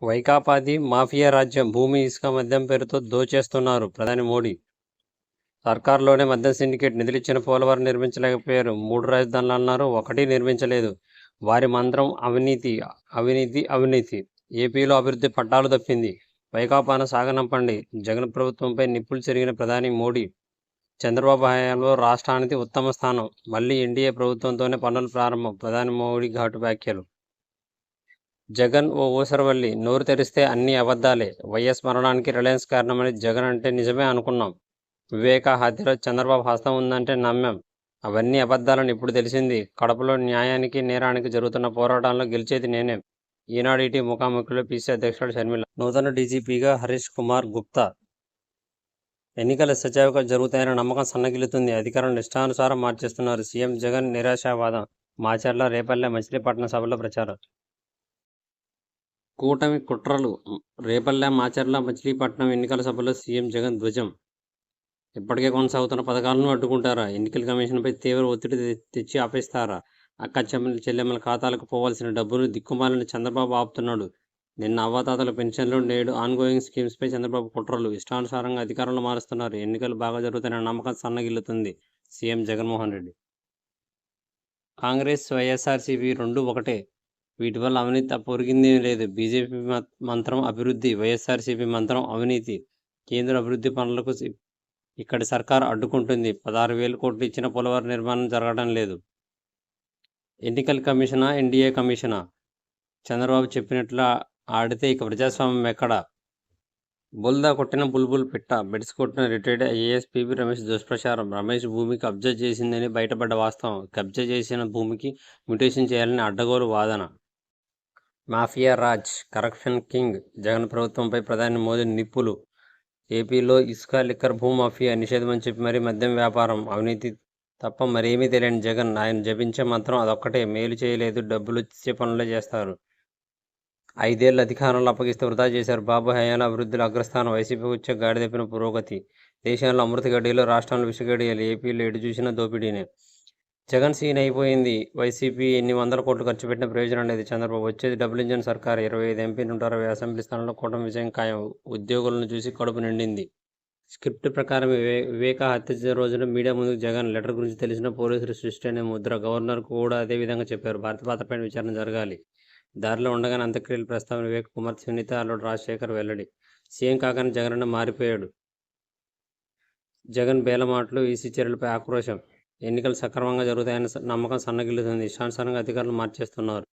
వైకాపాది mafia రాజ్యం. భూమి, ఇసుక, మద్యం పేరుతో దోచేస్తున్నారు ప్రధాని మోడీ. సర్కారులోనే మద్యం సిండికేట్. నిధులిచ్చిన పోలవరం నిర్మించలేకపోయారు. 3 రాజధానులు అన్నారు, ఒకటి నిర్మించలేదు. వారి మంత్రం అవినీతి, అవినీతి, అవినీతి. ఏపీలో అభివృద్ధి పట్టాలు తప్పింది. వైకాపాను సాగనంపండి. జగన్ ప్రభుత్వంపై నిప్పులు చెరిగిన ప్రధాని మోడీ. చంద్రబాబు హయాంలో రాష్ట్రానికి ఉత్తమ స్థానం. మళ్లీ ఎన్డీఏ ప్రభుత్వంతోనే పనులు ప్రారంభం. ప్రధాని మోడీ ఘాటు వ్యాఖ్యలు. జగన్ ఓ ఊసరవల్లి. నోరు తెరిస్తే అన్నీ అబద్ధాలే. వైఎస్ మరణానికి రిలయన్స్ కారణమని జగన్ అంటే నిజమే అనుకున్నాం. వివేక హత్యలో చంద్రబాబు హస్తం ఉందంటే నమ్మాం. అవన్నీ అబద్ధాలని ఇప్పుడు తెలిసింది. కడపలో న్యాయానికి నేరానికి జరుగుతున్న పోరాటంలో గెలిచేది నేనే. ఈనాడు ఈటీ ముఖాముఖిలో పీసీ అధ్యక్షుడు షర్మిల. నూతన డీజీపీగా హరీష్ కుమార్ గుప్తా. ఎన్నికలు సజావుగా జరుగుతాయన్న నమ్మకం సన్నగిల్లుతుంది. అధికారులను ఇష్టానుసారం మార్చేస్తున్నారు. సీఎం జగన్ నిరాశావాదం. మాచర్ల, రేపల్లె, మచిలీపట్నం సభలో ప్రచారం. కూటమి కుట్రలు. రేపల్లె, మాచర్ల, మచిలీపట్నం ఎన్నికల సభలో సీఎం జగన్ ధ్వజం. ఇప్పటికే కొనసాగుతున్న పథకాలను అడ్డుకుంటారా? ఎన్నికల కమిషన్పై తీవ్ర ఒత్తిడి తెచ్చి ఆపేస్తారా? అక్క చెల్లెమ్మల ఖాతాలకు పోవాల్సిన డబ్బులు దిక్కుమాలని చంద్రబాబు ఆపుతున్నాడు. నిన్న అవ్వాతాతల పెన్షన్లు, నేడు ఆన్గోయింగ్ స్కీమ్స్పై చంద్రబాబు కుట్రలు. ఇష్టానుసారంగా అధికారులను మారుస్తున్నారు. ఎన్నికలు బాగా జరుగుతాయన్న నమ్మకం సన్నగిల్లుతుంది. సీఎం జగన్మోహన్ రెడ్డి. కాంగ్రెస్, వైఎస్ఆర్సీపీ రెండు ఒకటే. వీటి వల్ల అవినీతి పొరిగిందేమీ లేదు. బీజేపీ మంత్రం అభివృద్ధి, వైఎస్ఆర్సీపీ మంత్రం అవినీతి. కేంద్ర అభివృద్ధి పనులకు ఇక్కడి సర్కారు అడ్డుకుంటుంది. 16,000 కోట్లు ఇచ్చిన పోలవరం నిర్మాణం జరగడం లేదు. ఎన్నికల కమిషనా, ఎన్డీఏ కమిషనా? చంద్రబాబు చెప్పినట్లు ఆడితే ఇక ప్రజాస్వామ్యం ఎక్కడా? బుల్దా కొట్టిన బుల్బుల్ పిట్ట. బెడ్స్ కొట్టిన రిటైర్డ్ ఐఏఎస్ పీవీ రమేష్ దుష్ప్రచారం. రమేష్ భూమి కబ్జా చేసిందని బయటపడ్డ వాస్తవం. కబ్జా చేసిన భూమికి మ్యుటేషన్ చేయాలని అడ్డగోలు వాదన. Mafia Raj, corruption king. Jagan ప్రభుత్వంపై ప్రధాని మోదీ నిప్పులు. ఏపీలో ఇసుక, లిక్కర్, భూమాఫియా నిషేధమని చెప్పి మరీ మద్యం వ్యాపారం, అవినీతి తప్ప మరేమీ తెలియని జగన్. ఆయన జపించే మంత్రం అదొక్కటే. మేలు చేయలేదు, డబ్బులు ఇచ్చే పనులే చేస్తారు. 5 ఏళ్ల అధికారంలో అప్పగిస్తే వృధా చేశారు. బాబు హయాంలో అభివృద్ధిలో అగ్రస్థానం. వైసీపీకి వచ్చే గాడి తప్పిన పురోగతి. దేశంలో అమృత గడియలు, రాష్ట్రంలో విషగడియలు. ఏపీలో ఎటు చూసినా దోపిడీనే. జగన్ సీన్ అయిపోయింది. వైసీపీ ఎన్ని వందల కోట్లు ఖర్చు పెట్టిన ప్రయోజనం లేదు. చంద్రబాబు వచ్చేది డబుల్ ఇంజన్ సర్కార్. 25 ఎంపీ, 160 అసెంబ్లీ స్థానంలో కూటమి విజయం ఖాయం. ఉద్యోగులను చూసి కడుపు నిండింది. స్క్రిప్ట్ ప్రకారం వివేక హత్య రోజున మీడియా ముందుకు జగన్. లెటర్ గురించి తెలిసిన పోలీసులు సృష్టి అనే ముద్ర. గవర్నర్కు కూడా అదే విధంగా చెప్పారు. భారత పాత్రపైన విచారణ జరగాలి. దారిలో ఉండగానే అంత్యక్రియల ప్రస్తావన. వివేక్ కుమార్, సునీత, అల్లుడు రాజశేఖర్ వెల్లడి. సీఎం కాగానే జగన్ మారిపోయాడు. జగన్ బేలమాటలు, ఈసీ చర్యలపై ఆక్రోశం. ఎన్నికలు సక్రమంగా జరుగుతాయన్న నమ్మకం సన్నగిల్లుతుంది. ఇష్టానుసారంగా అధికారులు మార్చేస్తున్నారు.